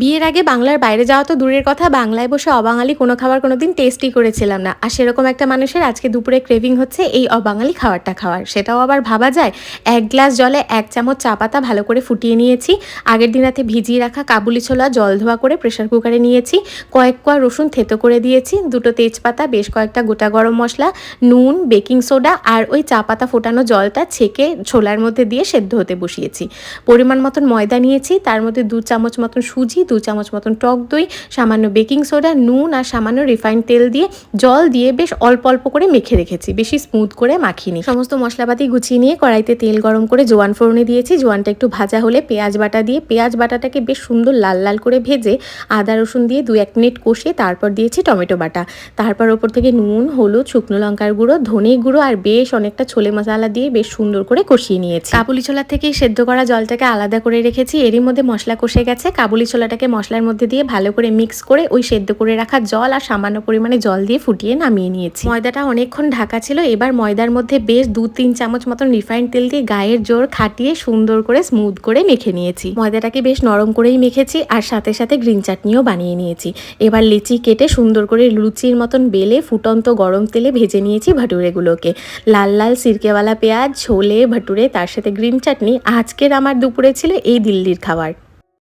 বিয়ের আগে বাংলার বাইরে যাওয়া তো দূরের কথা, বাংলায় বসে অবাঙালি কোনো খাবার কোনোদিন টেস্টই করেছিলাম না। আর সেরকম একটা মানুষের আজকে দুপুরে ক্রেভিং হচ্ছে এই অবাঙালি খাবারটা খাওয়ার। সেটাও আবার ভাবা যায়। ১ গ্লাস জলে ১ চামচ চা পাতা ভালো করে ফুটিয়ে নিয়েছি। আগের দিন রাতে ভিজিয়ে রাখা কাবুলি ছোলা জল ধোয়া করে প্রেসার কুকারে নিয়েছি। কয়েক কোয়া রসুন থেতো করে দিয়েছি, ২টো তেজপাতা, বেশ কয়েকটা গোটা গরম মশলা, নুন, বেকিং সোডা আর ওই চা পাতা ফোটানো জলটা ছেঁকে ছোলার মধ্যে দিয়ে সেদ্ধ হতে বসিয়েছি। পরিমাণ মতন ময়দা নিয়েছি, তার মধ্যে ২ চামচ মতন সুজি, ২ চামচ মতন টক দই, সামান্য বেকিং সোডা, নুন আর সামান্য রিফাইন্ড তেল দিয়ে জল দিয়ে বেশ অল্প অল্প করে মেখে রেখেছি, বেশি স্মুথ করে মাখিনি। সমস্ত মশলাপাতি গুছিয়ে নিয়ে কড়াইতে তেল গরম করে জোয়ান ফোড়নে দিয়েছি। জোয়ানটা একটু ভাজা হলে পেঁয়াজ বাটা দিয়ে পেঁয়াজ বাটাটাকে বেশ সুন্দর লাল লাল করে ভেজে আদা রসুন দিয়ে ২-১ মিনিট কষিয়ে তারপর দিয়েছি টমেটো বাটা। তারপর ওপর থেকে নুন, হলুদ, শুকনো লঙ্কার গুঁড়ো, ধনে গুঁড়ো আর বেশ অনেকটা ছোলে মশলা দিয়ে বেশ সুন্দর করে কষিয়ে নিয়েছি। কাবুলি ছোলার থেকেই সেদ্ধ করা জলটাকে আলাদা করে রেখেছি। এরই মধ্যে মশলা কষে গেছে। কাবুলি ছোলাটাকে মশলার মধ্যে দিয়ে ভালো করে মিক্স করে ওই সেদ্ধ করে রাখা জল আর সামান্য পরিমাণে জল দিয়ে ফুটিয়ে নামিয়ে নিয়েছি। ময়দাটা অনেকক্ষণ ঢাকা ছিল। এবার ময়দার মধ্যে বেশ ২-৩ চামচ মতন রিফাইন্ড তেল দিয়ে গায়ের জোর খাটিয়ে সুন্দর করে স্মুথ করে মেখে নিয়েছি। ময়দাটাকে বেশ নরম করেই মেখেছি আর সাথে সাথে গ্রিন চাটনিও বানিয়ে নিয়েছি। এবার লিচি কেটে সুন্দর করে লুচির মতন বেলে ফুটন্ত গরম তেলে ভেজে নিয়েছি ভাটুরেগুলোকে। লাল লাল সিরকেওয়ালা পেঁয়াজ, ছোলে, ভাটুরে, তার সাথে গ্রিন চাটনি। আজকের আমার দুপুরে ছিল এই দিল্লির খাবার।